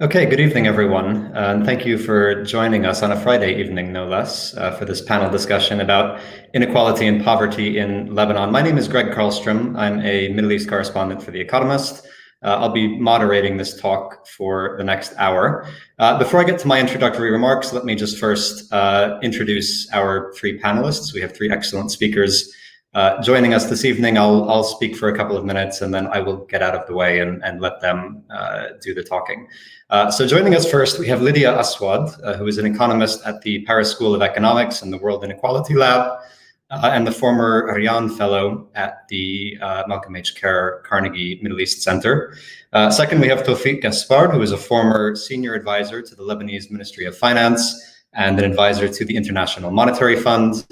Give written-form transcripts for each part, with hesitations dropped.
Okay, good evening, everyone. And thank you for joining us on a Friday evening, no less, for this panel discussion about inequality and poverty in Lebanon. My name is Gregg Carlstrom. I'm a Middle East correspondent for The Economist. I'll be moderating this talk for the next hour. Before I get to my introductory remarks, let me just first introduce our three panelists. We have three excellent speakers joining us this evening. I'll speak for a couple of minutes and then I will get out of the way and let them do the talking. So joining us first, we have Lydia Assouad, who is an economist at the Paris School of Economics and the World Inequality Lab, and the former Ariane Fellow at the Malcolm H. Kerr Carnegie Middle East Center. Second, we have Toufic Gaspard, who is a former senior advisor to the Lebanese Ministry of Finance and an advisor to the International Monetary Fund.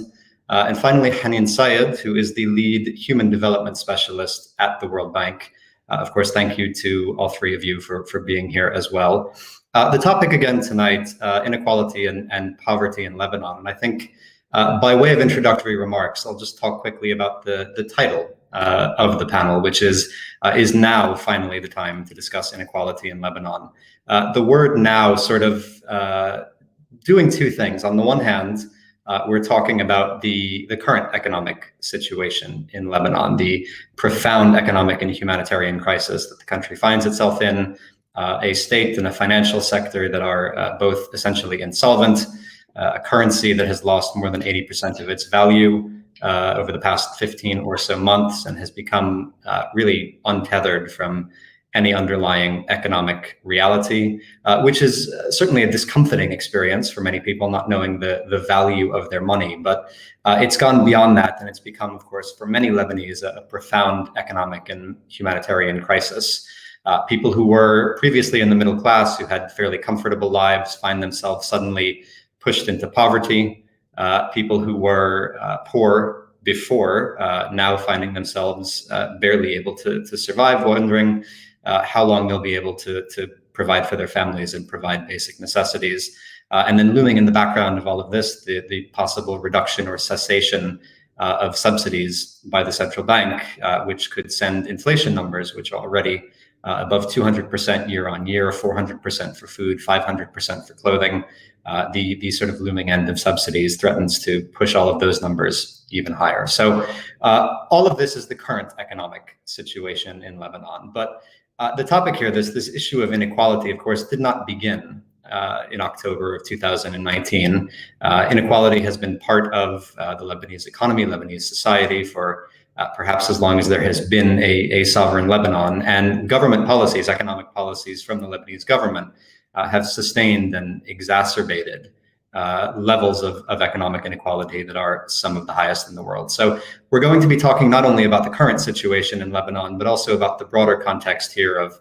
And finally, Haneen Sayed, who is the lead human development specialist at the World Bank. Of course, thank you to all three of you for being here as well. The topic again tonight, inequality and poverty in Lebanon. And I think by way of introductory remarks, I'll just talk quickly about the title of the panel, which is now finally the time to discuss inequality in Lebanon. The word now sort of doing two things. On the one hand, we're talking about the current economic situation in Lebanon, the profound economic and humanitarian crisis that the country finds itself in, a state and a financial sector that are both essentially insolvent, a currency that has lost more than 80% of its value over the past 15 or so months and has become really untethered from any underlying economic reality, which is certainly a discomforting experience for many people, not knowing the value of their money. But it's gone beyond that, and it's become, of course, for many Lebanese, a profound economic and humanitarian crisis. People who were previously in the middle class, who had fairly comfortable lives, find themselves suddenly pushed into poverty. People who were poor before, now finding themselves barely able to survive, wondering how long they'll be able to provide for their families and provide basic necessities. And then looming in the background of all of this, the possible reduction or cessation of subsidies by the central bank, which could send inflation numbers, which are already above 200% year on year, 400% for food, 500% for clothing. The sort of looming end of subsidies threatens to push all of those numbers even higher. So all of this is the current economic situation in Lebanon. But the topic here, this issue of inequality, of course, did not begin in October of 2019. Inequality has been part of the Lebanese economy, Lebanese society for perhaps as long as there has been a sovereign Lebanon, and government policies, economic policies from the Lebanese government have sustained and exacerbated levels of economic inequality that are some of the highest in the world. So we're going to be talking not only about the current situation in Lebanon, but also about the broader context here of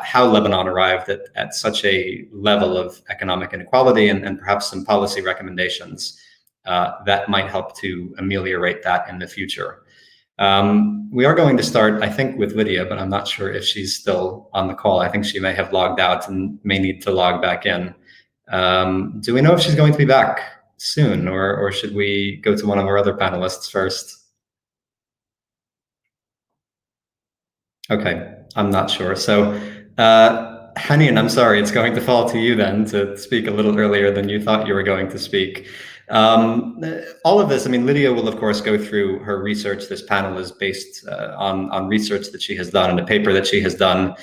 how Lebanon arrived at such a level of economic inequality and perhaps some policy recommendations that might help to ameliorate that in the future. We are going to start, I think, with Lydia, but I'm not sure if she's still on the call. I think she may have logged out and may need to log back in. Do we know if she's going to be back soon, or should we go to one of our other panelists first? Okay, I'm not sure. So, Haneen, I'm sorry, it's going to fall to you then to speak a little earlier than you thought you were going to speak. All of this, I mean, Lydia will, of course, go through her research. This panel is based on research that she has done and a paper that she has done,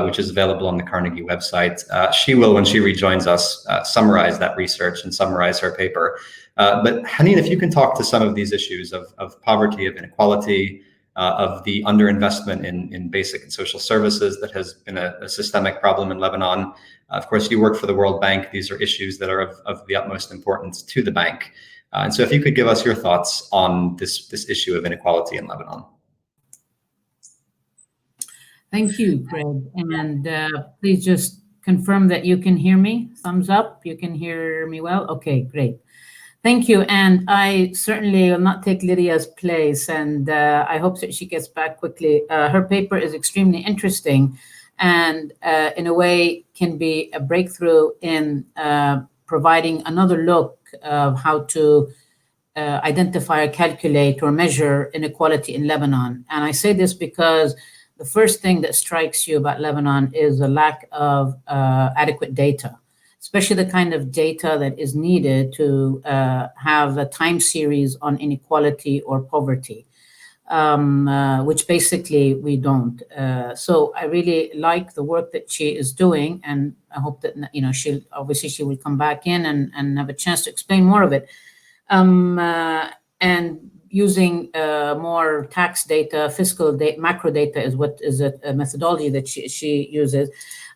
which is available on the Carnegie website. She will, when she rejoins us, summarize that research and summarize her paper. But Haneen, if you can talk to some of these issues of poverty, of inequality, of the underinvestment in basic and social services that has been a systemic problem in Lebanon. Of course, you work for the World Bank. These are issues that are of the utmost importance to the bank. And so if you could give us your thoughts on this issue of inequality in Lebanon. Thank you, Greg. And please just confirm that you can hear me. Thumbs up. You can hear me well. Okay, great. Thank you. And I certainly will not take Lydia's place, and I hope that she gets back quickly. Her paper is extremely interesting and in a way can be a breakthrough in providing another look of how to identify or calculate or measure inequality in Lebanon. And I say this because the first thing that strikes you about Lebanon is a lack of adequate data, especially the kind of data that is needed to have a time series on inequality or poverty, which basically we don't. So I really like the work that she is doing, and I hope that she will come back in and have a chance to explain more of it. And using more tax data, fiscal data, macro data is what is a methodology that she uses.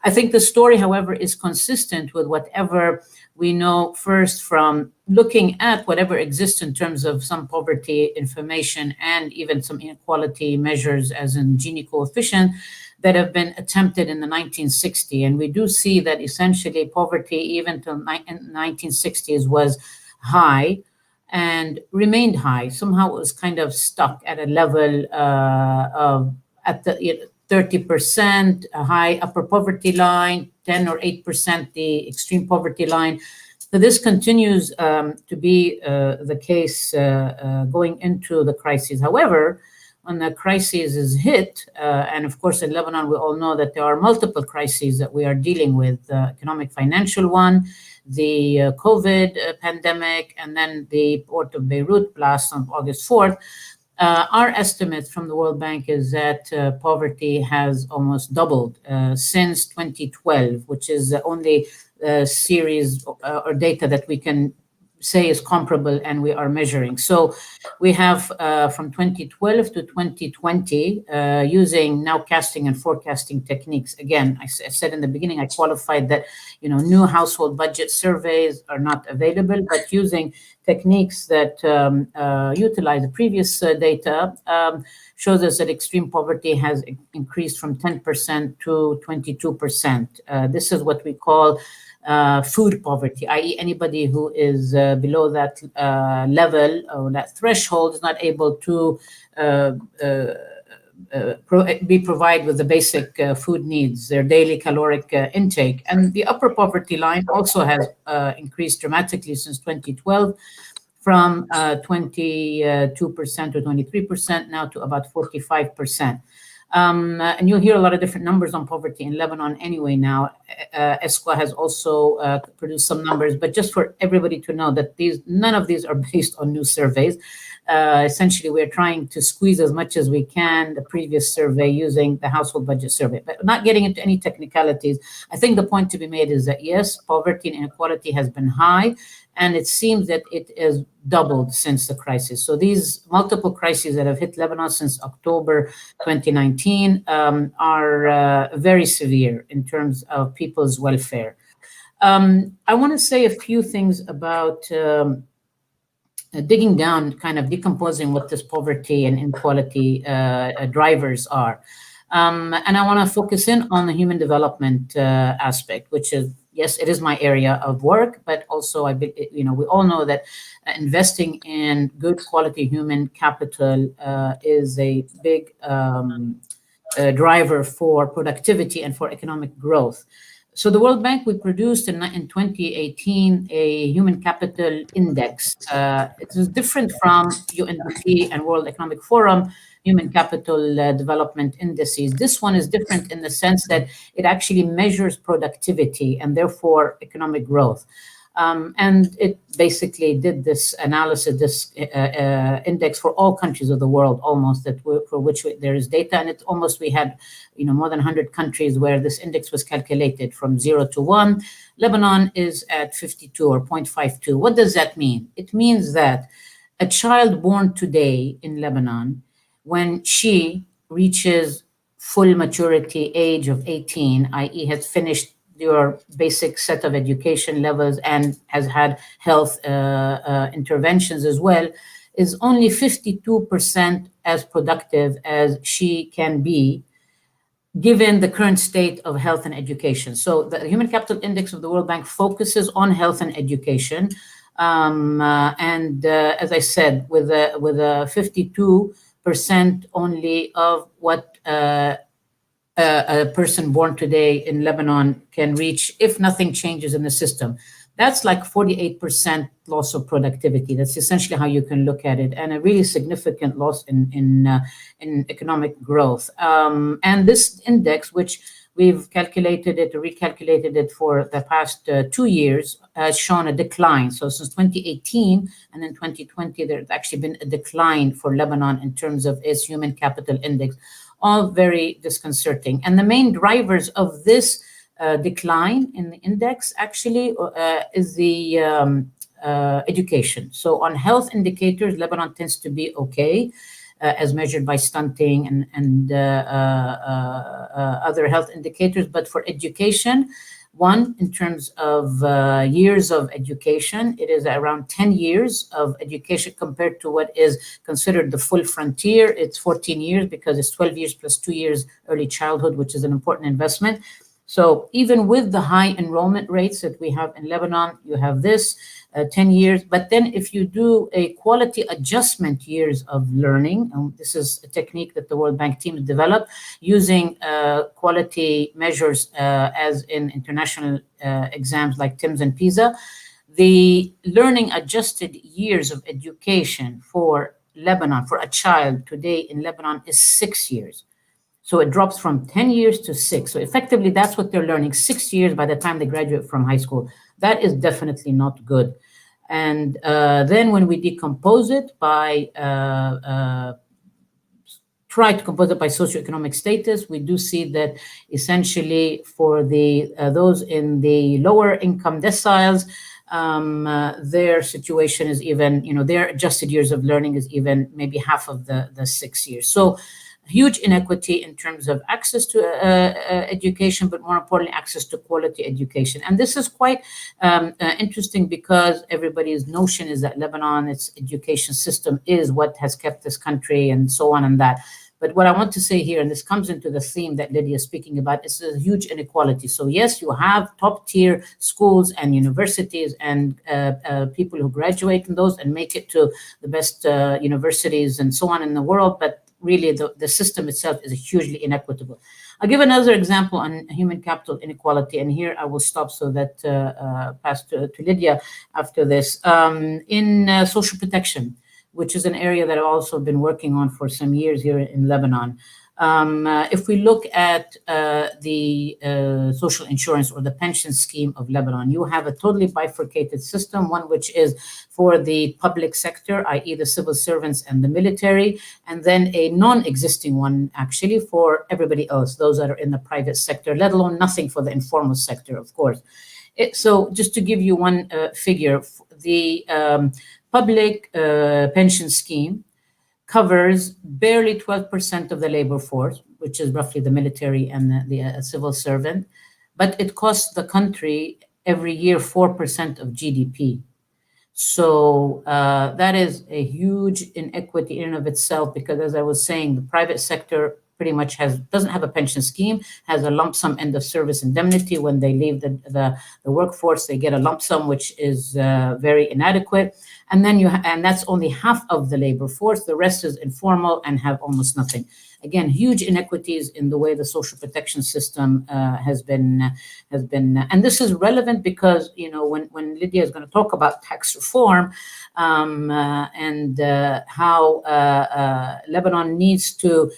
I think the story, however, is consistent with whatever we know first from looking at whatever exists in terms of some poverty information and even some inequality measures as in Gini coefficient that have been attempted in the 1960s. And we do see that essentially poverty, even till 1960s, was high and remained high. Somehow it was kind of stuck at a level of at the 30% high upper poverty line, 10 or 8% the extreme poverty line. So this continues to be the case going into the crisis. However, when the crisis is hit, and of course in Lebanon we all know that there are multiple crises that we are dealing with, the economic financial one, the COVID pandemic, and then the port of Beirut blast on August 4th. Our estimate from the World Bank is that poverty has almost doubled since 2012, which is the only series or data that we can say is comparable and we are measuring. So we have from 2012 to 2020 using nowcasting and forecasting techniques. Again, I said in the beginning, I qualified that new household budget surveys are not available, but using techniques that utilize the previous data shows us that extreme poverty has increased from 10% to 22%. This is what we call food poverty, i.e. anybody who is below that level or that threshold is not able to be provided with the basic food needs, their daily caloric intake. And the upper poverty line also has increased dramatically since 2012 from 22% to 23% now to about 45%. And you'll hear a lot of different numbers on poverty in Lebanon anyway now. ESCWA has also produced some numbers, but just for everybody to know that none of these are based on new surveys. Essentially, we're trying to squeeze as much as we can the previous survey using the household budget survey, but not getting into any technicalities. I think the point to be made is that yes, poverty and inequality has been high, and it seems that it has doubled since the crisis. So these multiple crises that have hit Lebanon since October 2019 are very severe in terms of people's welfare. I want to say a few things about digging down, kind of decomposing what this poverty and inequality drivers are. And I want to focus in on the human development aspect, which is, yes, it is my area of work, but also we all know that investing in good quality human capital is a big driver for productivity and for economic growth. So the World Bank, we produced in 2018 a human capital index. It is different from UNDP and World Economic Forum human capital development indices. This one is different in the sense that it actually measures productivity and therefore economic growth. And it basically did this analysis, this index for all countries of the world, almost for which there is data. And we had, more than 100 countries where this index was calculated from 0 to 1. Lebanon is at 52 or 0.52. What does that mean? It means that a child born today in Lebanon, when she reaches full maturity age of 18, i.e. has finished your basic set of education levels and has had health interventions as well, is only 52% as productive as she can be given the current state of health and education. So the Human Capital Index of the World Bank focuses on health and education. As I said, with a 52% only of what a person born today in Lebanon can reach if nothing changes in the system. that's like 48% loss of productivity. That's essentially how you can look at it, and a really significant loss in economic growth. And this index, which we've calculated it, recalculated it for the past 2 years, has shown a decline. So since 2018 and then 2020, there's actually been a decline for Lebanon in terms of its human capital index, all very disconcerting. And the main drivers of this decline in the index actually is the education. So on health indicators, Lebanon tends to be okay, as measured by stunting and other health indicators. But for education, one, in terms of years of education, it is around 10 years of education compared to what is considered the full frontier. It's 14 years because it's 12 years plus 2 years early childhood, which is an important investment. So even with the high enrollment rates that we have in Lebanon, you have this 10 years. But then if you do a quality adjustment years of learning, and this is a technique that the World Bank team developed using quality measures as in international exams like TIMSS and PISA, the learning adjusted years of education for Lebanon, for a child today in Lebanon, is 6 years. So it drops from 10 years to 6. So effectively, that's what they're learning, 6 years by the time they graduate from high school. That is definitely not good. And then when we decompose it by, try to compose it by socioeconomic status, we do see that essentially for the those in the lower income deciles, their situation is even, their adjusted years of learning is even maybe half of the 6 years. So huge inequity in terms of access to education, but more importantly, access to quality education. And this is quite interesting because everybody's notion is that Lebanon, its education system is what has kept this country and so on and that. But what I want to say here, and this comes into the theme that Lydia is speaking about, is a huge inequality. So yes, you have top tier schools and universities and people who graduate from those and make it to the best universities and so on in the world, but really the system itself is hugely inequitable. I'll give another example on human capital inequality, and here I will stop so that pass to Lydia after this. In social protection, which is an area that I've also been working on for some years here in Lebanon. If we look at the social insurance or the pension scheme of Lebanon, you have a totally bifurcated system, one which is for the public sector, i.e. the civil servants and the military, and then a non-existing one actually for everybody else, those that are in the private sector, let alone nothing for the informal sector, of course. So just to give you one figure, the public pension scheme covers barely 12% of the labor force, which is roughly the military and the civil servant, but it costs the country every year 4% of GDP. So that is a huge inequity in and of itself, because as I was saying, the private sector pretty much doesn't have a pension scheme, has a lump sum end of service indemnity. When they leave the workforce, they get a lump sum, which is very inadequate. And then and that's only half of the labor force. The rest is informal and have almost nothing. Again, huge inequities in the way the social protection system has been, and this is relevant because, when Lydia is going to talk about tax reform and how Lebanon needs to,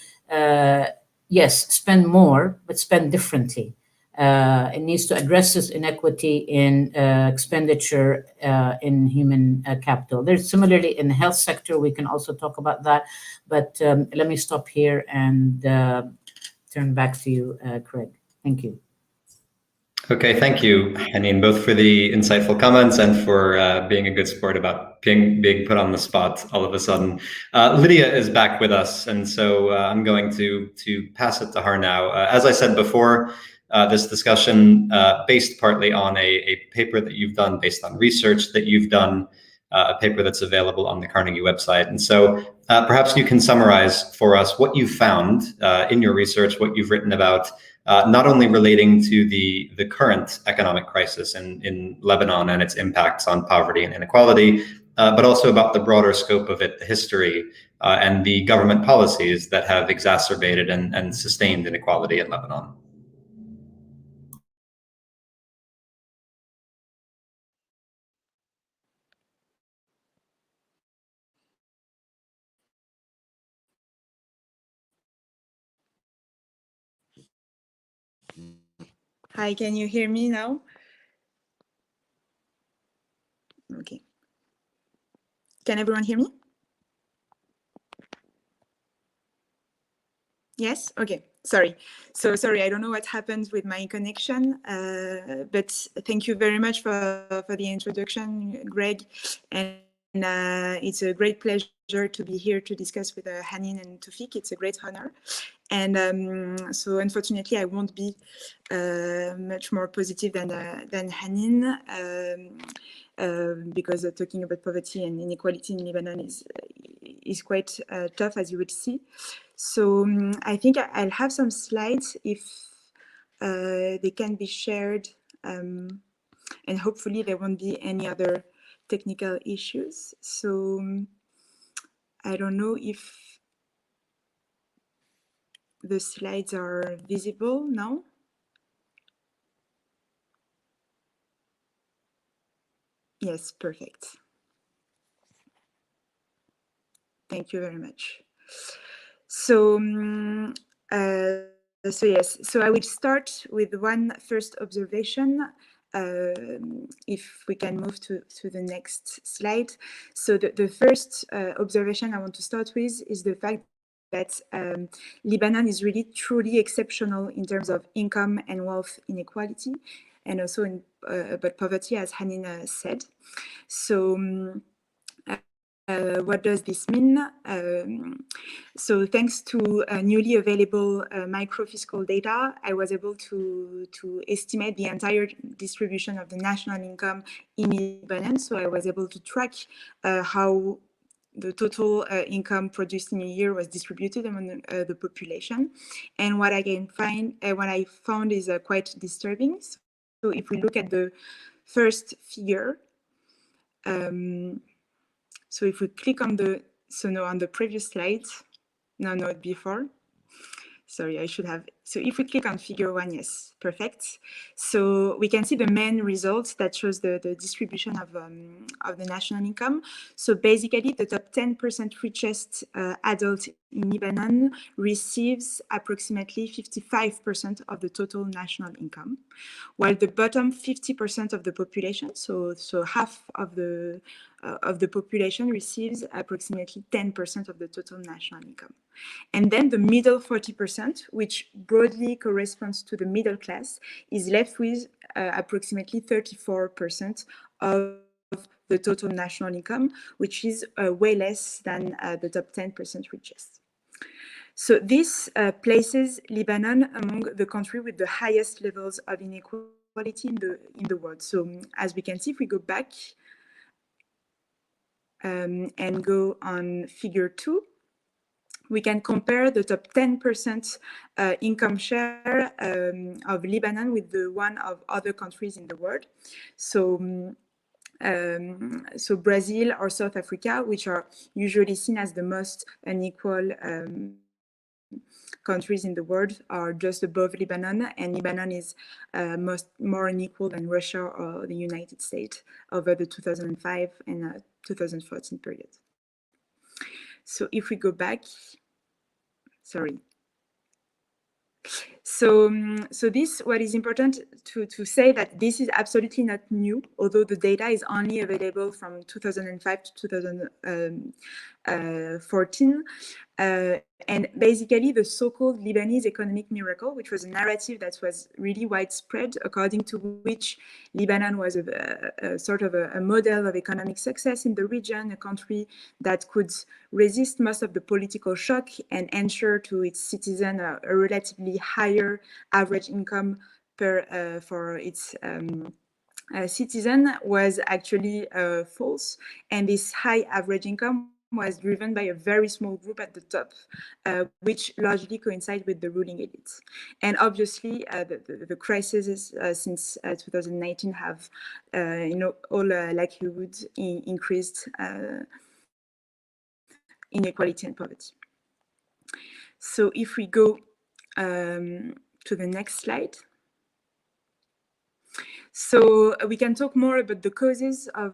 yes, spend more, but spend differently. It needs to address this inequity in expenditure in human capital. There's similarly in the health sector, we can also talk about that, but let me stop here and turn back to you, Craig. Thank you. Okay, thank you, Haneen, both for the insightful comments and for being a good sport about being put on the spot all of a sudden. Lydia is back with us, and so I'm going to pass it to her now. As I said before, this discussion based partly on a paper that you've done, based on research that you've done, a paper that's available on the Carnegie website. And so perhaps you can summarize for us what you found in your research, what you've written about, not only relating to the current economic crisis in Lebanon and its impacts on poverty and inequality, but also about the broader scope of it, the history and the government policies that have exacerbated and sustained inequality in Lebanon. Hi, can you hear me now? Okay. Can everyone hear me? Yes? Okay. Sorry. So sorry, I don't know what happened with my connection, but thank you very much for the introduction, Greg. And it's a great pleasure to be here to discuss with Haneen and Toufic. It's a great honor. And so unfortunately, I won't be much more positive than Haneen, because talking about poverty and inequality in Lebanon is quite tough, as you would see. So I think I'll have some slides if they can be shared, and hopefully there won't be any other technical issues. So I don't know if the slides are visible now. Yes, perfect. Thank you very much. So, yes, so I will start with one first observation. If we can move to the next slide. So the first observation I want to start with is the fact that Lebanon is really truly exceptional in terms of income and wealth inequality, and also in about poverty, as Haneen said. So what does this mean? So thanks to newly available micro-fiscal data, I was able to estimate the entire distribution of the national income in Lebanon. So I was able to track how the total income produced in a year was distributed among the population. And what I found is quite disturbing. So if we look at the first figure, so if we click on on the previous slide, no, before. Sorry, I should have. So if we click on figure 1, yes, perfect. So we can see the main results that shows the distribution of the national income. So basically, the top 10% richest adult in Lebanon receives approximately 55% of the total national income, while the bottom 50% of the population, so half of the population, receives approximately 10% of the total national income. And then the middle 40%, which broadly corresponds to the middle class, is left with approximately 34% of the total national income, which is way less than the top 10% richest. So this places Lebanon among the country with the highest levels of inequality in the world. So as we can see, if we go back and go on figure 2, we can compare the top 10% income share of Lebanon with the one of other countries in the world. So, so Brazil or South Africa, which are usually seen as the most unequal countries in the world, are just above Lebanon, and Lebanon is more unequal than Russia or the United States over the 2005 and 2014 period. So if we go back, sorry. So what is important to say that this is absolutely not new, although the data is only available from 2005 to 2014. And basically the so-called Lebanese economic miracle, which was a narrative that was really widespread, according to which Lebanon was a sort of a model of economic success in the region, a country that could resist most of the political shock and ensure to its citizens a relatively higher average income for its citizen, was actually false. And this high average income was driven by a very small group at the top, which largely coincide with the ruling elites. And obviously, the crises since 2019 have, all likelihood increased inequality and poverty. So if we go to the next slide. So we can talk more about the causes of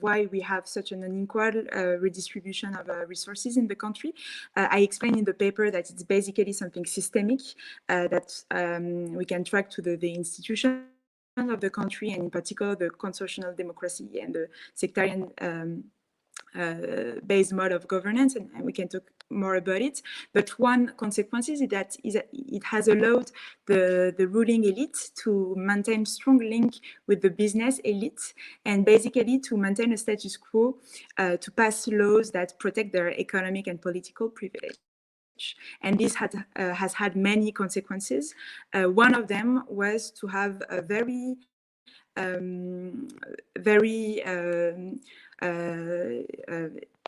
why we have such an unequal redistribution of resources in the country. I explained in the paper that it's basically something systemic that we can track to the institution of the country, and in particular the constitutional democracy and the sectarian based mode of governance, and we can talk more about it. But one consequence is that it has allowed the ruling elite to maintain strong link with the business elite, and basically to maintain a status quo, to pass laws that protect their economic and political privilege. And this has had many consequences. One of them was to have a very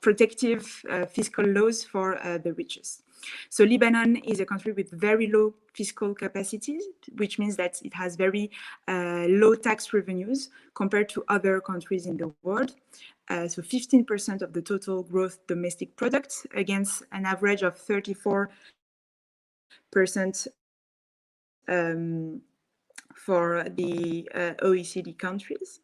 protective fiscal laws for the richest. So Lebanon is a country with very low fiscal capacities, which means that it has very low tax revenues compared to other countries in the world. So 15% of the total gross domestic product against an average of 34% for the OECD countries.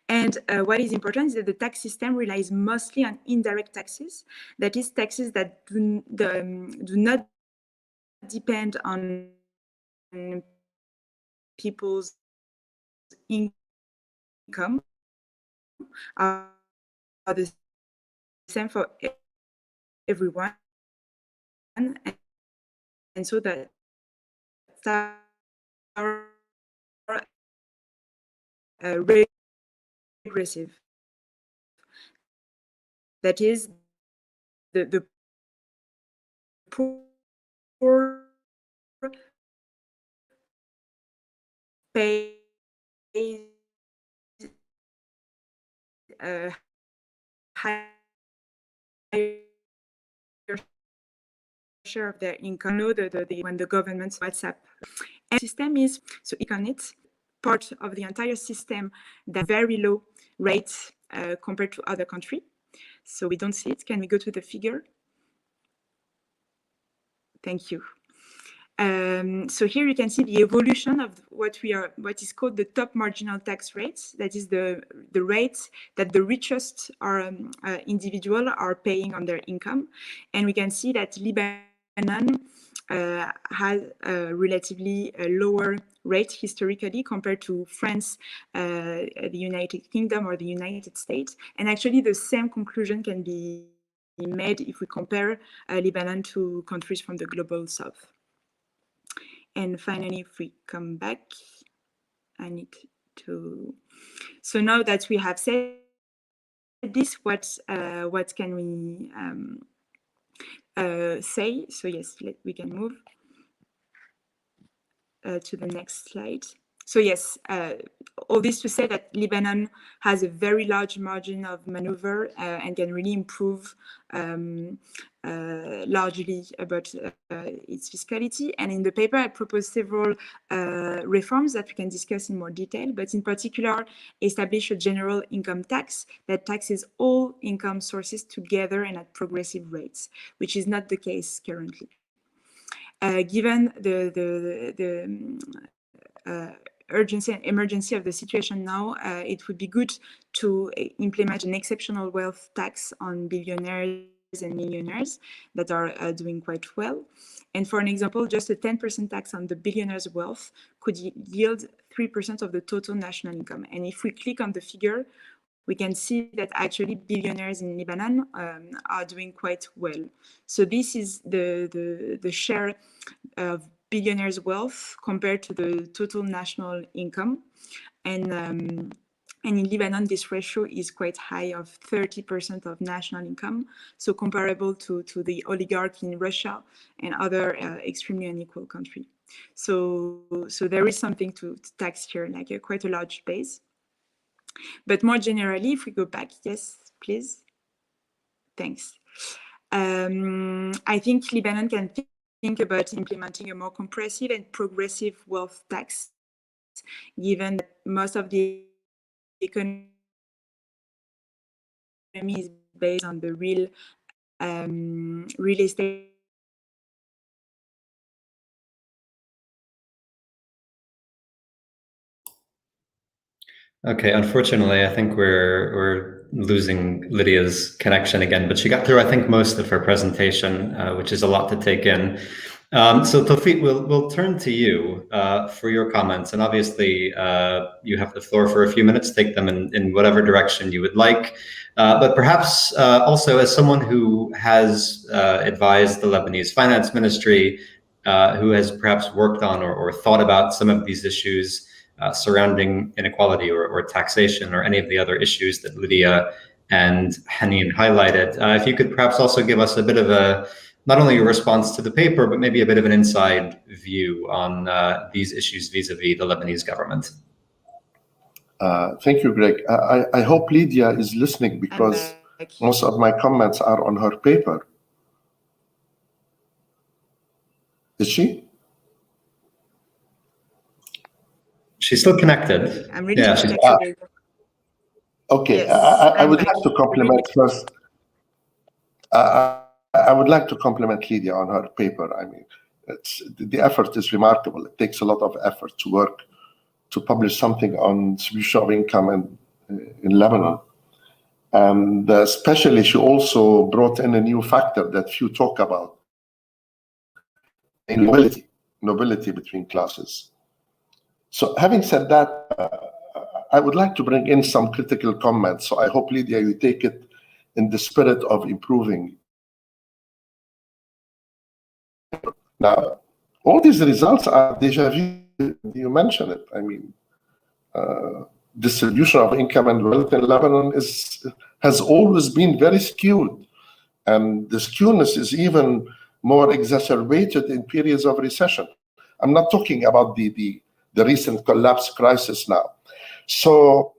And what is important is that the tax system relies mostly on indirect taxes, that is, taxes that do not depend on people's income, are the same for everyone. And so that regressive. That is, the poor pay higher share of their income. Know when the government's WhatsApp and system is so Econit, part of the entire system, that very low rates compared to other countries. So we don't see it. Can we go to the figure? Thank you. So here you can see the evolution of what is called the top marginal tax rates. That is the rates that the richest individual are paying on their income, and we can see that Lebanon has a relatively lower rate historically compared to France, the United Kingdom, or the United States. And actually, the same conclusion can be made if we compare Lebanon to countries from the global south. And finally, if we come back, I need to. So now that we have said this, what can we say? So yes, we can move to the next slide. So yes, all this to say that Lebanon has a very large margin of maneuver and can really improve largely about its fiscality. And in the paper, I propose several reforms that we can discuss in more detail, but in particular, establish a general income tax that taxes all income sources together and at progressive rates, which is not the case currently. Given the urgency and emergency of the situation now, it would be good to implement an exceptional wealth tax on billionaires and millionaires that are doing quite well. And for an example, just a 10% tax on the billionaire's wealth could yield 3% of the total national income. And if we click on the figure, we can see that actually billionaires in Lebanon are doing quite well. So this is the share of billionaires' wealth compared to the total national income. And in Lebanon, this ratio is quite high, of 30% of national income, so comparable to the oligarchy in Russia and other extremely unequal countries. So there is something to tax here, like quite a large base. But more generally, if we go back, yes, please. Thanks. I think Lebanon can think about implementing a more comprehensive and progressive wealth tax, given that most of the economy is based on the real estate. Okay, unfortunately, I think we're losing Lydia's connection again, but she got through, I think, most of her presentation, which is a lot to take in. So Toufic, we'll turn to you for your comments, and obviously you have the floor for a few minutes. Take them in whatever direction you would like, but perhaps also as someone who has advised the Lebanese finance ministry, who has perhaps worked on or thought about some of these issues surrounding inequality or taxation or any of the other issues that Lydia and Haneen highlighted. If you could perhaps also give us a bit of not only a response to the paper, but maybe a bit of an inside view on these issues vis-a-vis the Lebanese government. Thank you, Greg. I hope Lydia is listening because most of my comments are on her paper. Is she? She's still connected. I'm really connected. Okay, yes, I would like to compliment first. I would like to compliment Lydia on her paper. I mean, the effort is remarkable. It takes a lot of effort to work to publish something on distribution of income in Lebanon. And especially, she also brought in a new factor that few talk about: nobility between classes. So having said that, I would like to bring in some critical comments. So I hope, Lydia, you take it in the spirit of improving. Now, all these results are déjà vu. You mentioned it. I mean, distribution of income and wealth in Lebanon has always been very skewed. And the skewness is even more exacerbated in periods of recession. I'm not talking about the recent collapse crisis now. So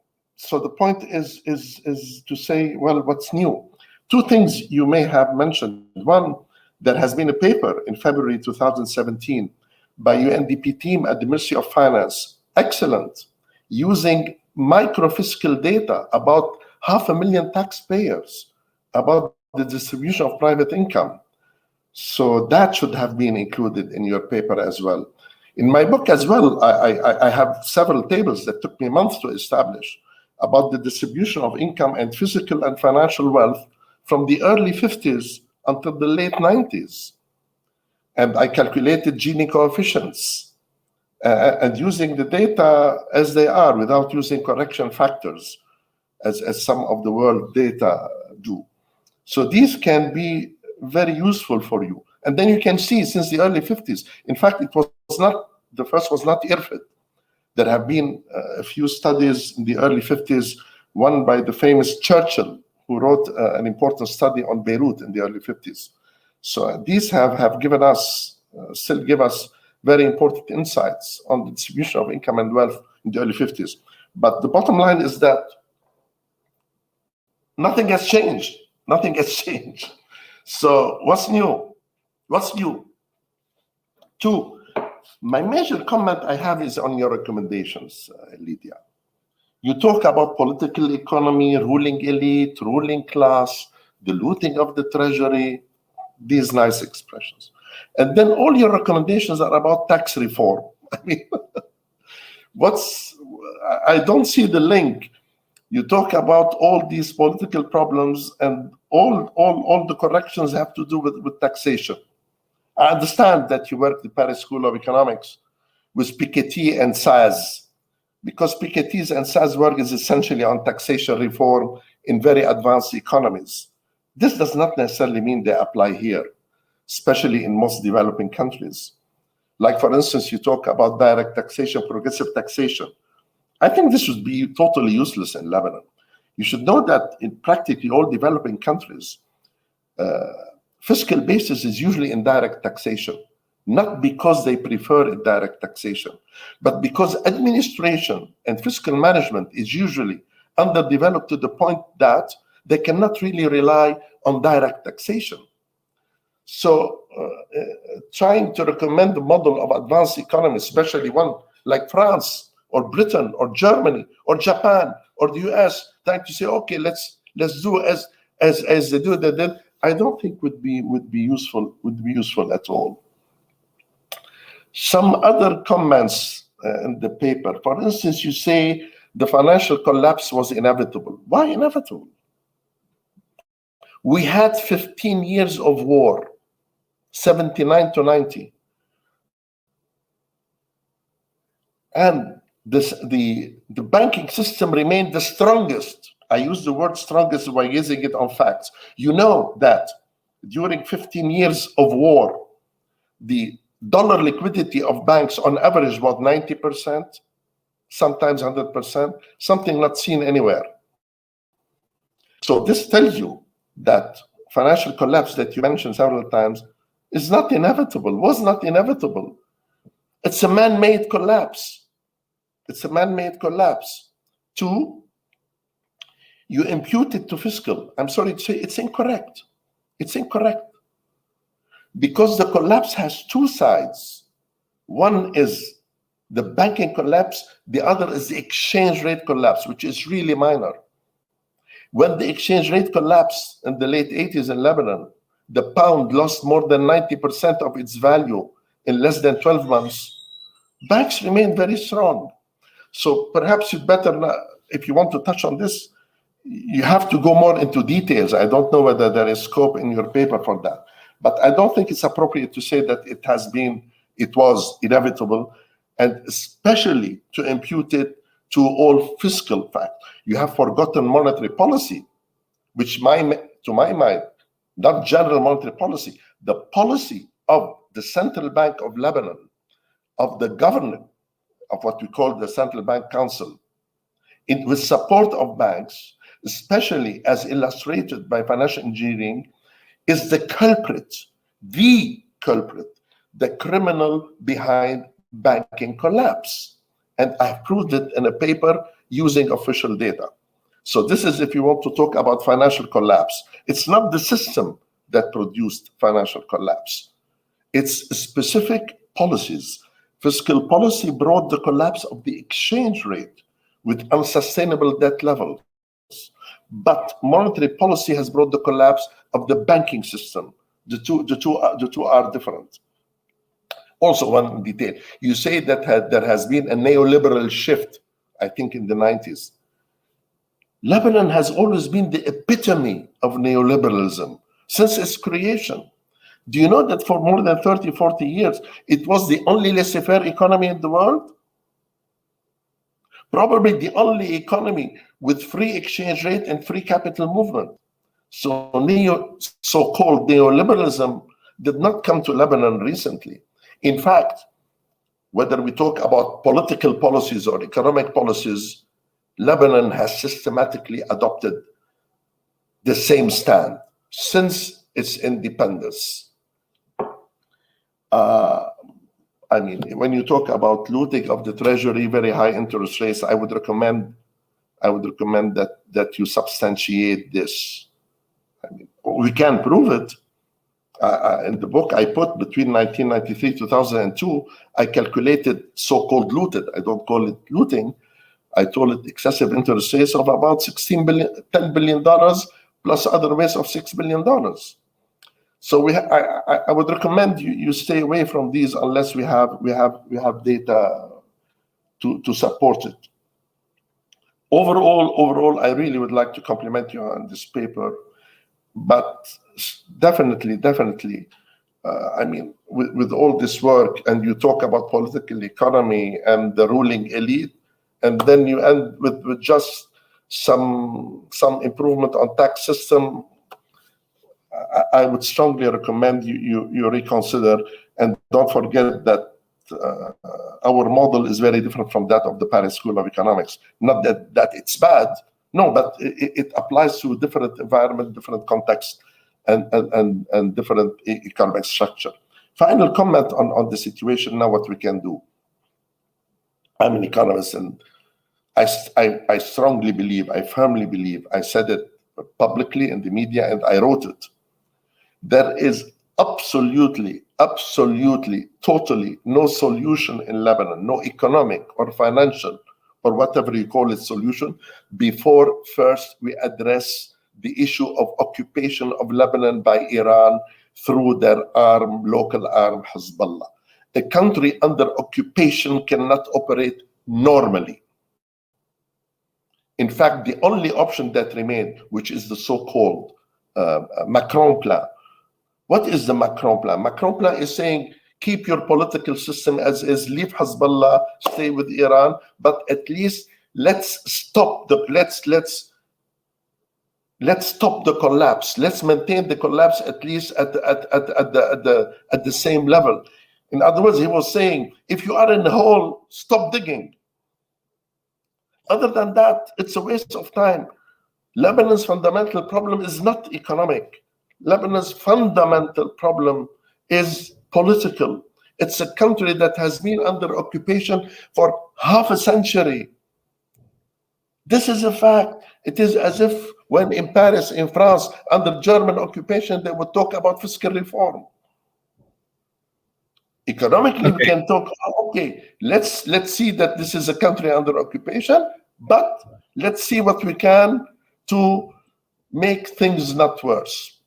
the point is to say, well, what's new? Two things you may have mentioned. One, there has been a paper in February 2017 by UNDP team at the Ministry of Finance, excellent, using microfiscal data about 500,000 taxpayers, about the distribution of private income. So that should have been included in your paper as well. In my book as well, I have several tables that took me months to establish about the distribution of income and physical and financial wealth from the early 50s until the late 90s. And I calculated Gini coefficients and using the data as they are without using correction factors as some of the world data do. So these can be very useful for you. And then you can see since the early 50s, in fact, it was not, the first was not IRFID. There have been a few studies in the early 50s, one by the famous Churchill, who wrote an important study on Beirut in the early 50s. So these have given us, still give us very important insights on the distribution of income and wealth in the early 50s. But the bottom line is that nothing has changed. Nothing has changed. So what's new? What's new? Two, my major comment I have is on your recommendations, Lydia. You talk about political economy, ruling elite, ruling class, the looting of the treasury, these nice expressions. And then all your recommendations are about tax reform. I mean, I don't see the link. You talk about all these political problems and all the corrections have to do with taxation. I understand that you work at the Paris School of Economics with Piketty and Saz, because Piketty's and Saz work is essentially on taxation reform in very advanced economies. This does not necessarily mean they apply here, especially in most developing countries. Like, for instance, you talk about direct taxation, progressive taxation. I think this would be totally useless in Lebanon. You should know that in practically all developing countries, fiscal basis is usually indirect taxation, not because they prefer indirect taxation, but because administration and fiscal management is usually underdeveloped to the point that they cannot really rely on direct taxation. So trying to recommend the model of advanced economies, especially one like France or Britain or Germany or Japan or the US, trying to say, okay, let's do as they do that, I don't think would be useful at all. Some other comments in the paper, for instance, you say the financial collapse was inevitable. Why inevitable? We had 15 years of war, 79 to 90. And the banking system remained the strongest. I use the word strongest by using it on facts. You know that during 15 years of war, the dollar liquidity of banks on average was 90%, sometimes 100%, something not seen anywhere. So this tells you that financial collapse that you mentioned several times is not inevitable, was not inevitable. It's a man-made collapse. It's a man-made collapse. Two, you impute it to fiscal. I'm sorry to say it's incorrect. It's incorrect. Because the collapse has two sides. One is the banking collapse, the other is the exchange rate collapse, which is really minor. When the exchange rate collapsed in the late 80s in Lebanon, the pound lost more than 90% of its value in less than 12 months. Banks remain very strong. So perhaps you'd better, if you want to touch on this, you have to go more into details. I don't know whether there is scope in your paper for that. But I don't think it's appropriate to say that it was inevitable, and especially to impute it to all fiscal facts. You have forgotten monetary policy, which to my mind, not general monetary policy, the policy of the Central Bank of Lebanon, of the governor of what we call the Central Bank Council, with support of banks, especially as illustrated by financial engineering, is the culprit, the criminal behind banking collapse. And I've proved it in a paper using official data. So this is if you want to talk about financial collapse. It's not the system that produced financial collapse. It's specific policies. Fiscal policy brought the collapse of the exchange rate with unsustainable debt levels. But monetary policy has brought the collapse of the banking system. The two are different. Also, one detail, you say that there has been a neoliberal shift, I think in the 90s. Lebanon has always been the epitome of neoliberalism since its creation. Do you know that for more than 30, 40 years, it was the only laissez-faire economy in the world? Probably the only economy with free exchange rate and free capital movement. So so-called neoliberalism did not come to Lebanon recently. In fact, whether we talk about political policies or economic policies, Lebanon has systematically adopted the same stand since its independence. I mean, when you talk about looting of the treasury, very high interest rates, I would recommend that you substantiate this. I mean, we can prove it. In the book I put between 1993 and 2002, I calculated so-called looted. I don't call it looting. I told it excessive interest rates of about $10 billion plus other ways of $6 billion. So I would recommend you stay away from these unless we have data to support it. Overall, I really would like to compliment you on this paper, but definitely, I mean, with all this work, and you talk about political economy and the ruling elite, and then you end with just some improvement on tax system, I would strongly recommend you reconsider, and don't forget that our model is very different from that of the Paris School of Economics. Not that it's bad, no, but it applies to different environment, different context, and different economic structure. Final comment on the situation now, what we can do. I'm an economist, and I strongly believe, I firmly believe, I said it publicly in the media, and I wrote it. There is absolutely, totally no solution in Lebanon, no economic or financial or whatever you call it solution, before first we address the issue of occupation of Lebanon by Iran through their local arm, Hezbollah. A country under occupation cannot operate normally. In fact, the only option that remained, which is the so-called Macron plan. What is the Macron plan? Macron plan is saying, keep your political system as is, leave Hezbollah, stay with Iran, but at least let's stop the collapse. Let's maintain the collapse at least at the same level. In other words, he was saying, if you are in the hole, stop digging. Other than that, it's a waste of time. Lebanon's fundamental problem is not economic. Lebanon's fundamental problem is political. It's a country that has been under occupation for half a century. This is a fact. It is as if when in Paris, in France, under German occupation, they would talk about fiscal reform. Economically, we can talk, okay, let's see that this is a country under occupation, but let's see what we can to make things not worse.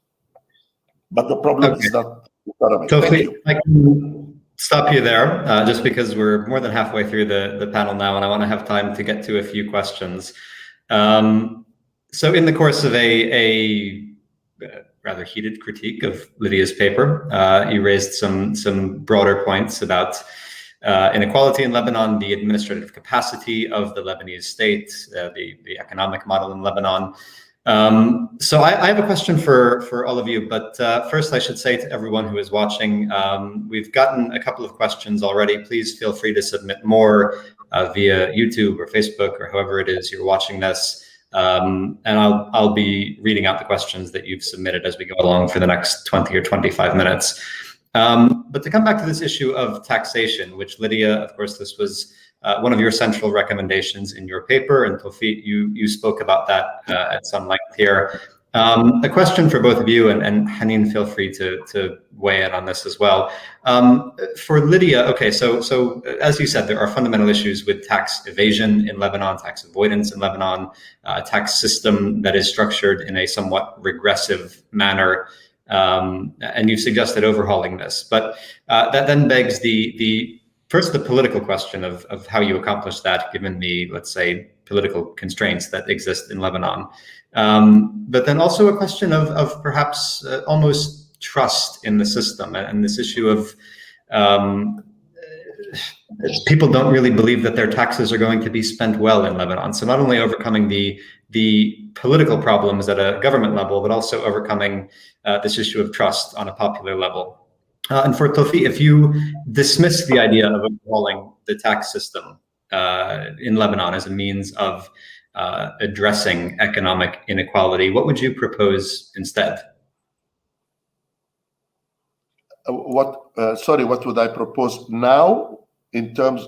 But the problem is not economic. Thank you. I can stop you there, just because we're more than halfway through the panel now, and I want to have time to get to a few questions. So in the course of a rather heated critique of Lydia's paper, you raised some broader points about inequality in Lebanon, the administrative capacity of the Lebanese state, the economic model in Lebanon. So I have a question for all of you, but first I should say to everyone who is watching, we've gotten a couple of questions already. Please feel free to submit more via YouTube or Facebook or however it is you're watching this. And I'll be reading out the questions that you've submitted as we go along for the next 20 or 25 minutes. But to come back to this issue of taxation, which Lydia, of course, this was one of your central recommendations in your paper, and Toufic, you spoke about that at some length here. A question for both of you, and Haneen, feel free to weigh in on this as well. For Lydia, okay, so as you said, there are fundamental issues with tax evasion in Lebanon, tax avoidance in Lebanon, a tax system that is structured in a somewhat regressive manner, and you've suggested overhauling this. But that then begs first the political question of how you accomplish that, given the, let's say, political constraints that exist in Lebanon. But then also a question of perhaps almost trust in the system, and this issue of people don't really believe that their taxes are going to be spent well in Lebanon. So not only overcoming the political problems at a government level, but also overcoming this issue of trust on a popular level. And for Toufic, if you dismiss the idea of overhauling the tax system in Lebanon as a means of addressing economic inequality, what would you propose instead? What would I propose now in terms?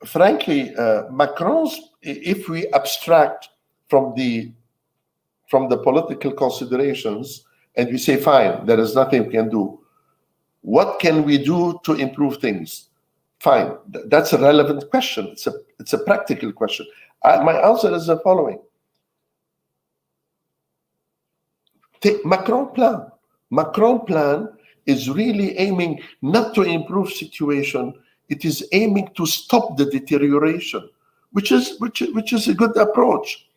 Frankly, Macron's, if we abstract from the political considerations and we say, fine, there is nothing we can do. What can we do to improve things? Fine, that's a relevant question. It's a practical question. My answer is the following. Take Macron plan. Macron plan is really aiming not to improve situation. It is aiming to stop the deterioration, which is a good approach,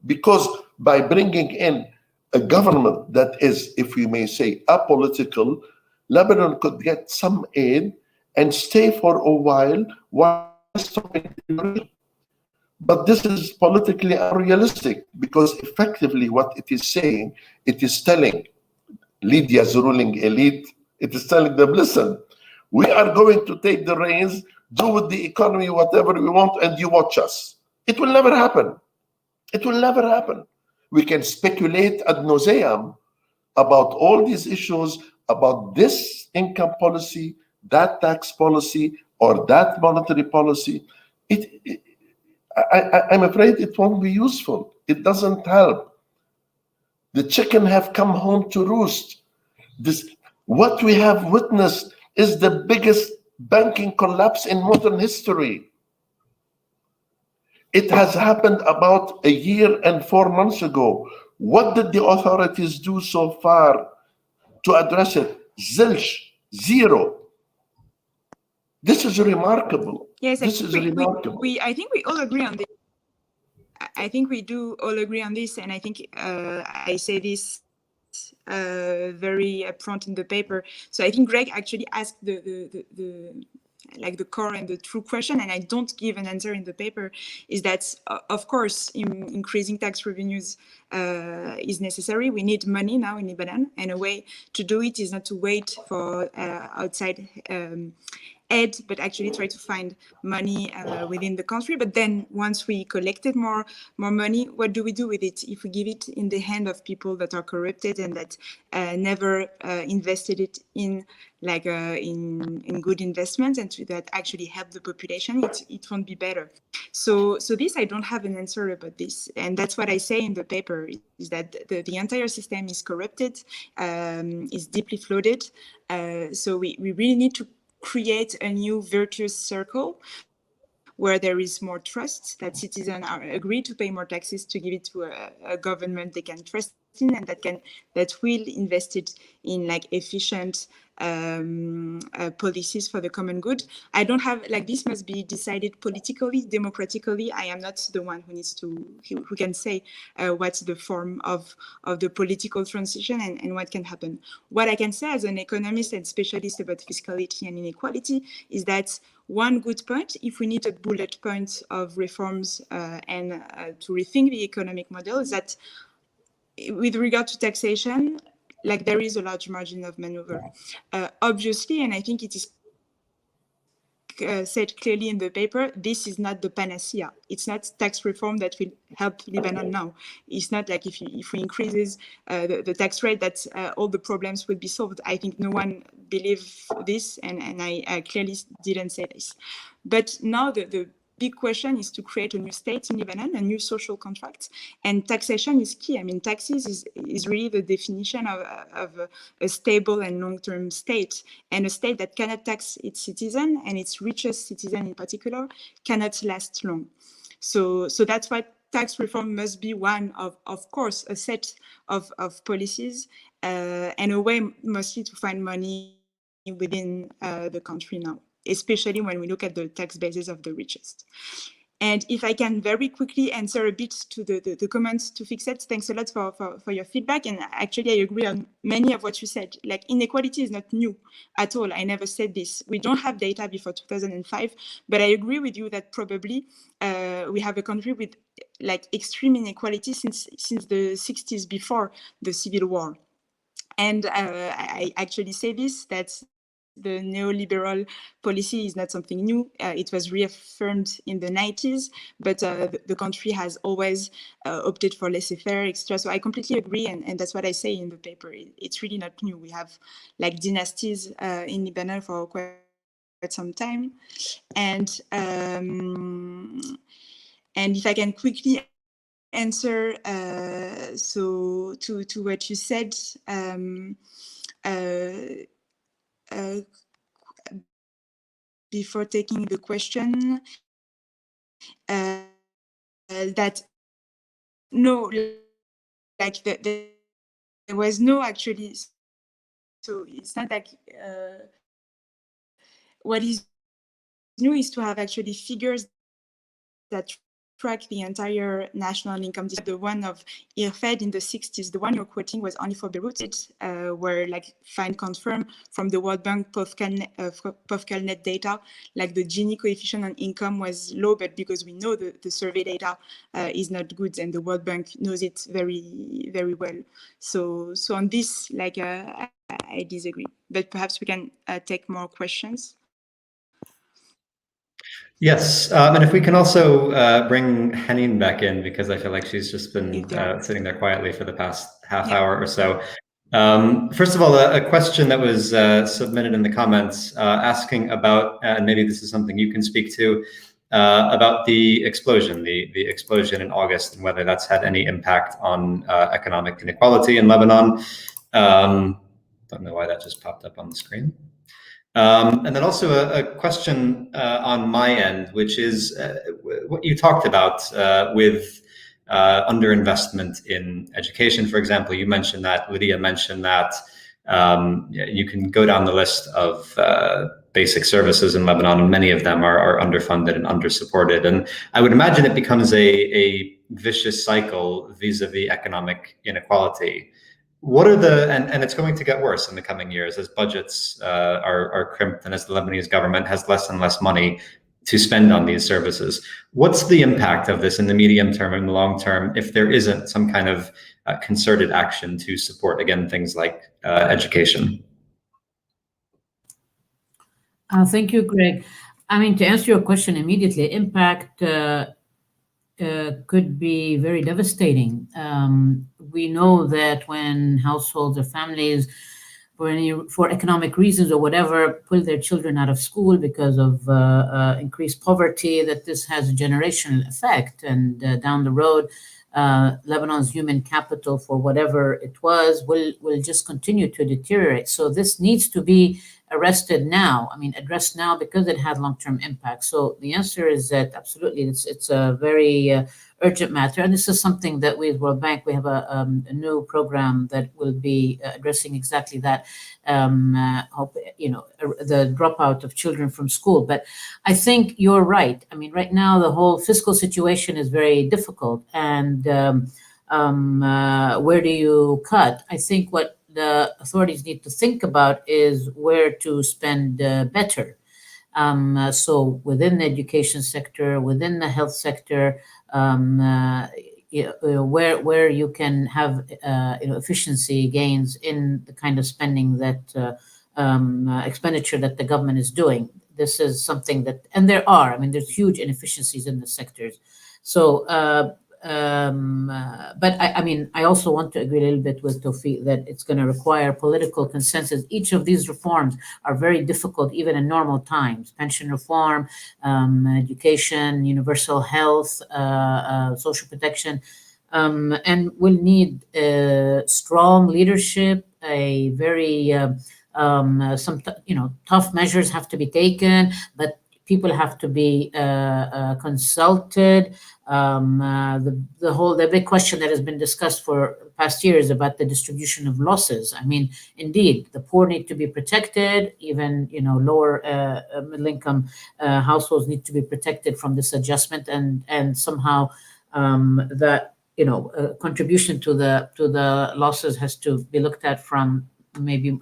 because by bringing in a government that is, if we may say, apolitical, Lebanon could get some aid and stay for a while stopping deterioration. But this is politically unrealistic, because effectively what it is saying, it is telling Lydia's ruling elite, it is telling them, listen, we are going to take the reins, do with the economy whatever we want, and you watch us. It will never happen. It will never happen. We can speculate ad nauseam about all these issues, about this income policy, that tax policy, or that monetary policy. I'm afraid it won't be useful. It doesn't help. The chicken have come home to roost. What we have witnessed is the biggest banking collapse in modern history. It has happened about a year and 4 months ago. What did the authorities do so far to address it? Zilch, zero. This is remarkable. Yes, this is remarkable. I think we all agree on this. I think we do all agree on this, and I think I say this very upfront in the paper. So I think Gregg actually asked the core and the true question, and I don't give an answer in the paper, is that of course increasing tax revenues is necessary. We need money now in Lebanon, and a way to do it is not to wait for outside aid, but actually try to find money within the country. But then once we collected more money, what do we do with it? If we give it in the hand of people that are corrupted and that never invested it in in good investments and that actually help the population, it won't be better. So this, I don't have an answer about this, and that's what I say in the paper, is that the entire system is corrupted, is deeply flooded. So we really need to create a new virtuous circle where there is more trust, that citizens are agree to pay more taxes to give it to a government they can trust in, and that will invest it in efficient policies for the common good. I don't have this must be decided politically, democratically. I am not the one who can say what's the form of the political transition and what can happen. What I can say as an economist and specialist about fiscality and inequality is that one good point, if we need a bullet point of reforms and to rethink the economic model, is that with regard to taxation, there is a large margin of maneuver. Obviously, and I think it is said clearly in the paper, this is not the panacea. It's not tax reform that will help Lebanon now. It's not like if we increases the tax rate that all the problems will be solved. I think no one believes this, and I clearly didn't say this. But now the big question is to create a new state in Lebanon, a new social contract, and taxation is key. I mean, taxes is really the definition of a stable and long-term state, and a state that cannot tax its citizen, and its richest citizen in particular, cannot last long. So that's why tax reform must be one of course, a set of policies and a way mostly to find money within the country now, especially when we look at the tax bases of the richest. And if I can very quickly answer a bit to the comments Toufic said, thanks a lot for your feedback. And actually, I agree on many of what you said. Inequality is not new at all. I never said this. We don't have data before 2005, but I agree with you that probably we have a country with extreme inequality since the 60s, before the civil war. And I actually say this, that the neoliberal policy is not something new. It was reaffirmed in the 90s, but the country has always opted for laissez-faire, etc. So I completely agree, and that's what I say in the paper. It's really not new. We have dynasties in Lebanon for quite some time, and if I can quickly answer so to what you said. Before taking the question, that no, there was no actually. So it's not what is new is to have actually figures that track the entire national income. The one of IRFED in the 60s, the one you're quoting was only for Beirut, where find confirm from the World Bank POFCAL net data, the Gini coefficient on income was low, but because we know the survey data is not good, and the World Bank knows it very, very well. So on this, I disagree, but perhaps we can take more questions. Yes, and if we can also bring Haneen back in, because I feel like she's just been sitting there quietly for the past half hour or so. First of all, a question that was submitted in the comments asking about, and maybe this is something you can speak to, about the explosion in August, and whether that's had any impact on economic inequality in Lebanon. Don't know why that just popped up on the screen. And then also a question on my end, which is what you talked about with underinvestment in education, for example. You mentioned that, Lydia mentioned that. You can go down the list of basic services in Lebanon, and many of them are underfunded and undersupported. And I would imagine it becomes a vicious cycle vis-a-vis economic inequality. What are and it's going to get worse in the coming years as budgets are crimped and as the Lebanese government has less and less money to spend on these services. What's the impact of this in the medium term and the long term if there isn't some kind of concerted action to support, again, things like education? Thank you, Greg. I mean, to answer your question immediately, impact could be very devastating. We know that when households or families, for economic reasons or whatever, pull their children out of school because of increased poverty, that this has a generational effect. And down the road, Lebanon's human capital, for whatever it was, will just continue to deteriorate. So this needs to be addressed now, because it had long-term impact. So the answer is that absolutely, it's a very urgent matter. And this is something that we at World Bank, we have a new program that will be addressing exactly that, the dropout of children from school. But I think you're right. I mean, right now, the whole fiscal situation is very difficult. And where do you cut? I think what the authorities need to think about is where to spend better. So within the education sector, within the health sector, where you can have efficiency gains in the kind of spending that expenditure that the government is doing. This is something that, and there's huge inefficiencies in the sectors. So, but I also want to agree a little bit with Toufic that it's going to require political consensus. Each of these reforms are very difficult, even in normal times. Pension reform, education, universal health, social protection, and will need strong leadership. A very tough measures have to be taken, but people have to be consulted. The big question that has been discussed for past years about the distribution of losses. I mean, indeed, the poor need to be protected. Even lower middle income households need to be protected from this adjustment, and somehow that contribution to the losses has to be looked at from maybe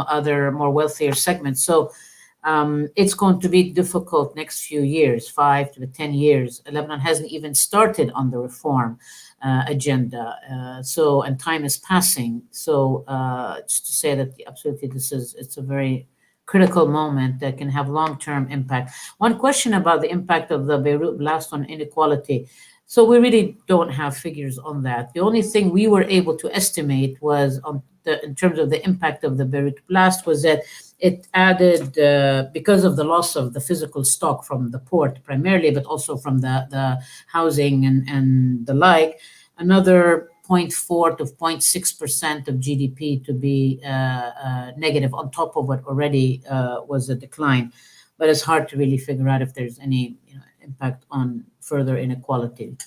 other more wealthier segments. So. It's going to be difficult next few years, 5 to 10 years. Lebanon hasn't even started on the reform agenda. And time is passing. So just to say that absolutely it's a very critical moment that can have long-term impact. One question about the impact of the Beirut blast on inequality. So we really don't have figures on that. The only thing we were able to estimate was in terms of the impact of the Beirut blast was that it added, because of the loss of the physical stock from the port primarily, but also from the housing and the like, another 0.4 to 0.6% of GDP to be negative on top of what already was a decline. But it's hard to really figure out if there's any impact on further inequality.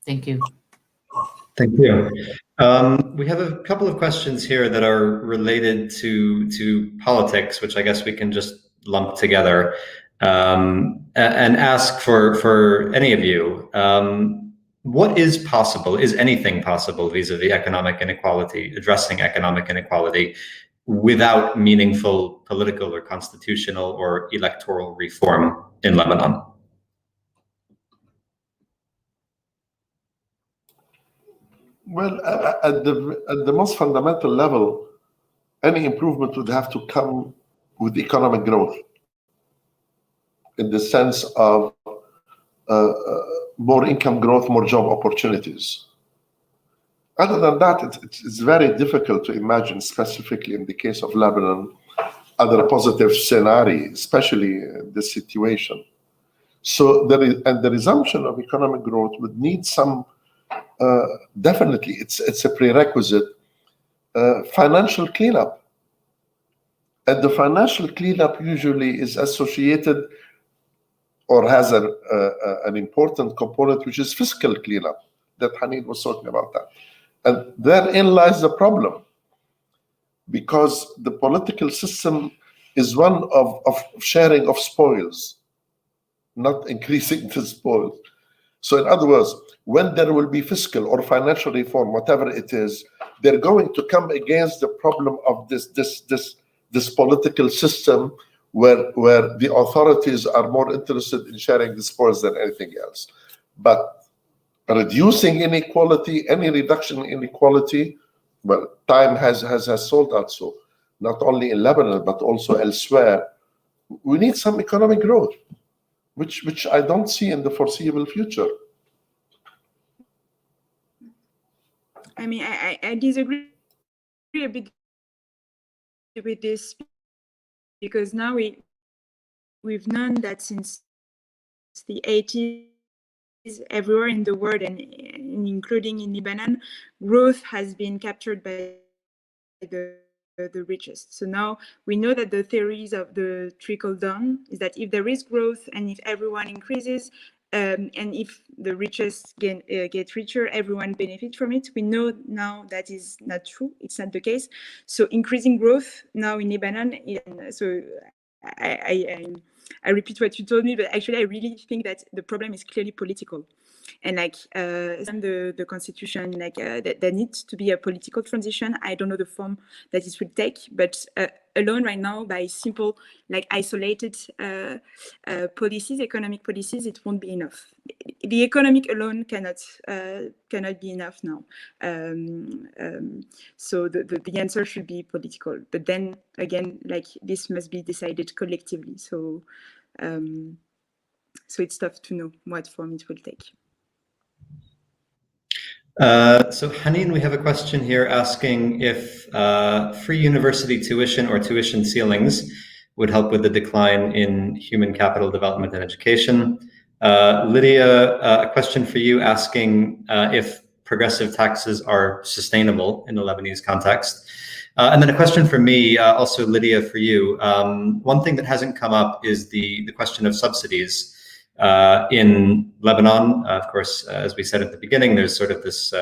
Thank you. Thank you. We have a couple of questions here that are related to politics, which I guess we can just lump together and ask for any of you. What is possible? Is anything possible vis-a-vis economic inequality, addressing economic inequality, without meaningful political or constitutional or electoral reform in Lebanon? Well, at the most fundamental level, any improvement would have to come with economic growth, in the sense of more income growth, more job opportunities. Other than that, it's very difficult to imagine, specifically in the case of Lebanon, other positive scenario, especially in this situation. So the resumption of economic growth would need some. Definitely, it's a prerequisite. Financial cleanup, and the financial cleanup usually is associated or has an important component, which is fiscal cleanup. That Haneen was talking about that, and therein lies the problem, because the political system is one of sharing of spoils, not increasing the spoils. So in other words, when there will be fiscal or financial reform, whatever it is, they're going to come against the problem of this political system where the authorities are more interested in sharing the spoils than anything else. But reducing inequality, any reduction in inequality, well, time has sold out. So not only in Lebanon, but also elsewhere, we need some economic growth, which I don't see in the foreseeable future. I mean, I disagree a bit with this, because now we've known that since the 80s, everywhere in the world, and including in Lebanon, growth has been captured by the richest. So now we know that the theories of the trickle down is that if there is growth and if everyone increases, and if the richest get richer, everyone benefits from it. We know now that is not true. It's not the case. So increasing growth now in Lebanon, so I repeat what you told me, but actually I really think that the problem is clearly political. And like the constitution, like there needs to be a political transition. I don't know the form that it will take, but alone right now, by simple, like isolated policies, economic policies, it won't be enough. The economic alone cannot be enough now. So the answer should be political. But then again, like this must be decided collectively. So so it's tough to know what form it will take. So Haneen, we have a question here asking if free university tuition or tuition ceilings would help with the decline in human capital development and education. Lydia, a question for you asking if progressive taxes are sustainable in the Lebanese context. And then a question for me, also Lydia, for you. One thing that hasn't come up is the question of subsidies. In Lebanon, of course, as we said at the beginning, there's sort of this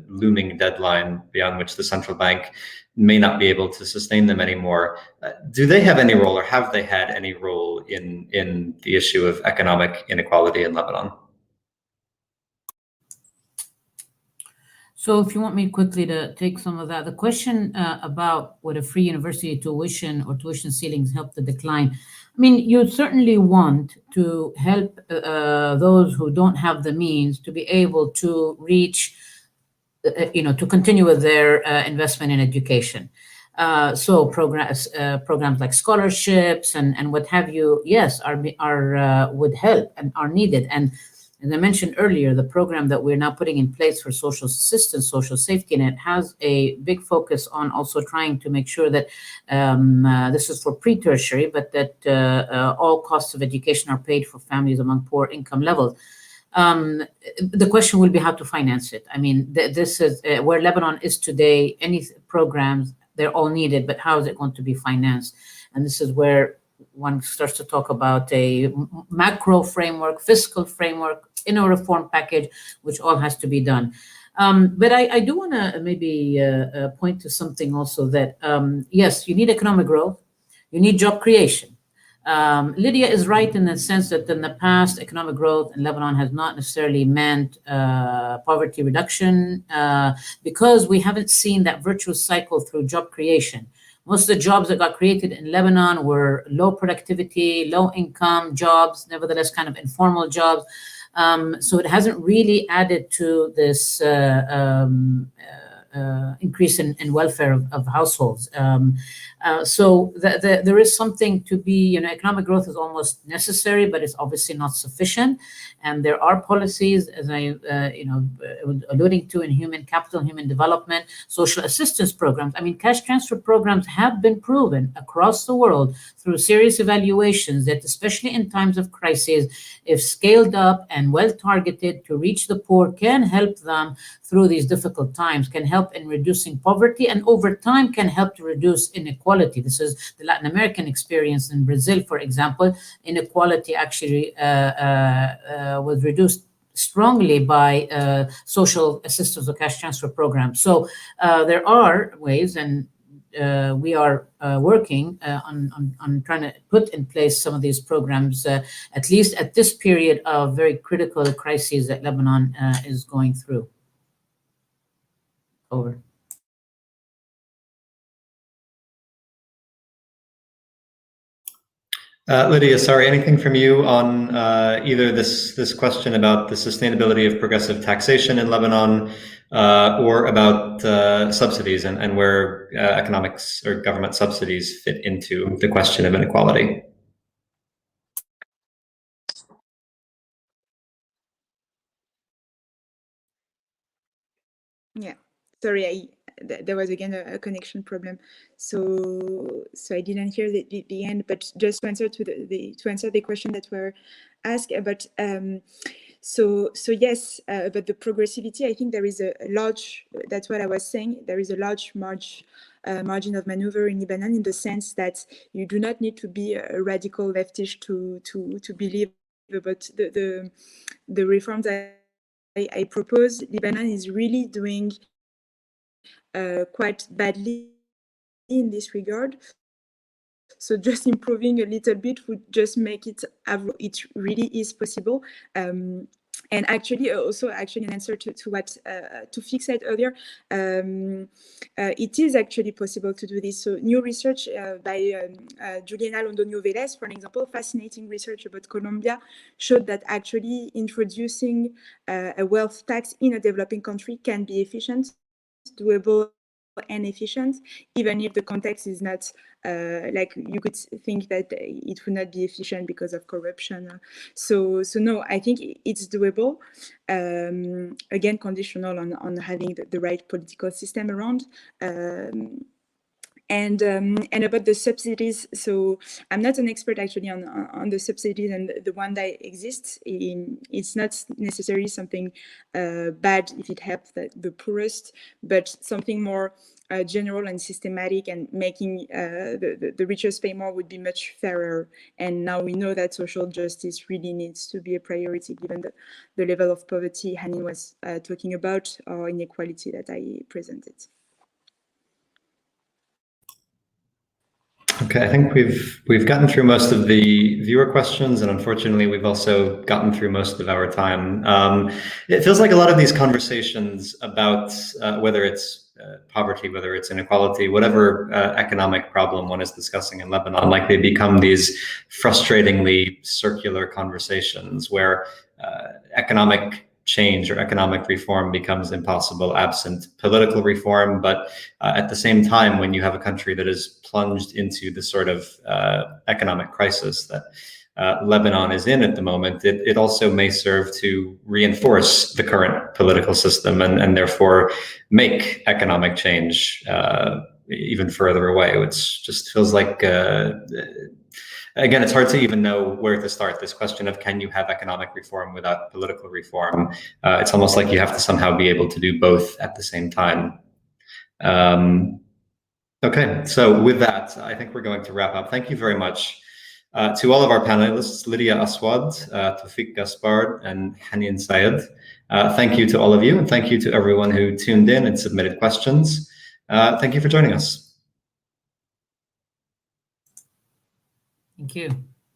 looming deadline beyond which the central bank may not be able to sustain them anymore. Do they have any role, or have they had any role in the issue of economic inequality in Lebanon? So if you want me quickly to take some of that, the question about would a free university tuition or tuition ceilings help the decline? I mean, you certainly want to help those who don't have the means to be able to reach, to continue with their investment in education. So programs like scholarships and what have you, yes, are would help and are needed. And as I mentioned earlier, the program that we're now putting in place for social assistance, social safety net, has a big focus on also trying to make sure that this is for pre-tertiary, but that all costs of education are paid for families among poor income levels. The question will be how to finance it. I mean, this is where Lebanon is today. Any programs, they're all needed, but how is it going to be financed? And this is where one starts to talk about a macro framework, fiscal framework, in a reform package, which all has to be done. But I do want to maybe point to something also that, yes, you need economic growth, you need job creation. Lydia is right in the sense that in the past, economic growth in Lebanon has not necessarily meant poverty reduction because we haven't seen that virtuous cycle through job creation. Most of the jobs that got created in Lebanon were low productivity, low income jobs, nevertheless kind of informal jobs. So it hasn't really added to this increase in welfare of households. So there is something to be, economic growth is almost necessary, but it's obviously not sufficient. And there are policies, as I, alluding to, in human capital, human development, social assistance programs. I mean, cash transfer programs have been proven across the world through serious evaluations that, especially in times of crisis, if scaled up and well targeted to reach the poor, can help them through these difficult times, can help in reducing poverty, and over time can help to reduce inequality. This is the Latin American experience. In Brazil, for example, inequality actually was reduced strongly by social assistance or cash transfer programs. So there are ways, and we are working on trying to put in place some of these programs, at least at this period of very critical crises that Lebanon is going through. Over. Lydia, sorry, anything from you on either this question about the sustainability of progressive taxation in Lebanon or about subsidies and where economics or government subsidies fit into the question of inequality? Yeah, sorry, there was again a connection problem, so I didn't hear the end. But just to answer to the question that were asked about, so yes, but the progressivity, I think there is a large. That's what I was saying. There is a large margin of maneuver in Lebanon, in the sense that you do not need to be a radical leftist to believe about the reforms I propose. Lebanon is really doing quite badly in this regard. So just improving a little bit would just make it really is possible. And actually, also in answer to what Toufic said earlier, it is actually possible to do this. So new research by Juliana Londoño-Vélez, for example, fascinating research about Colombia, showed that actually introducing a wealth tax in a developing country can be efficient, doable, and efficient, even if the context is not like you could think that it would not be efficient because of corruption. So no, I think it's doable. Again, conditional on having the right political system around. And about the subsidies, so I'm not an expert actually on the subsidies and the one that exists. It's not necessarily something bad if it helps the poorest, but something more general and systematic, and making the richest pay more would be much fairer. And now we know that social justice really needs to be a priority, given the level of poverty Haneen was talking about, or inequality that I presented. Okay, I think we've gotten through most of the viewer questions, and unfortunately, we've also gotten through most of our time. It feels like a lot of these conversations about whether it's poverty, whether it's inequality, whatever economic problem one is discussing in Lebanon, like they become these frustratingly circular conversations where economic change or economic reform becomes impossible absent political reform. But at the same time, when you have a country that is plunged into the sort of economic crisis that Lebanon is in at the moment, it also may serve to reinforce the current political system and therefore make economic change even further away. It just feels like again, it's hard to even know where to start. This question of, can you have economic reform without political reform? It's almost like you have to somehow be able to do both at the same time. Okay, so with that, I think we're going to wrap up. Thank you very much to all of our panelists, Lydia Assouad, Toufic Gaspard, and Haneen Sayed. Thank you to all of you, and thank you to everyone who tuned in and submitted questions. Thank you for joining us. Thank you.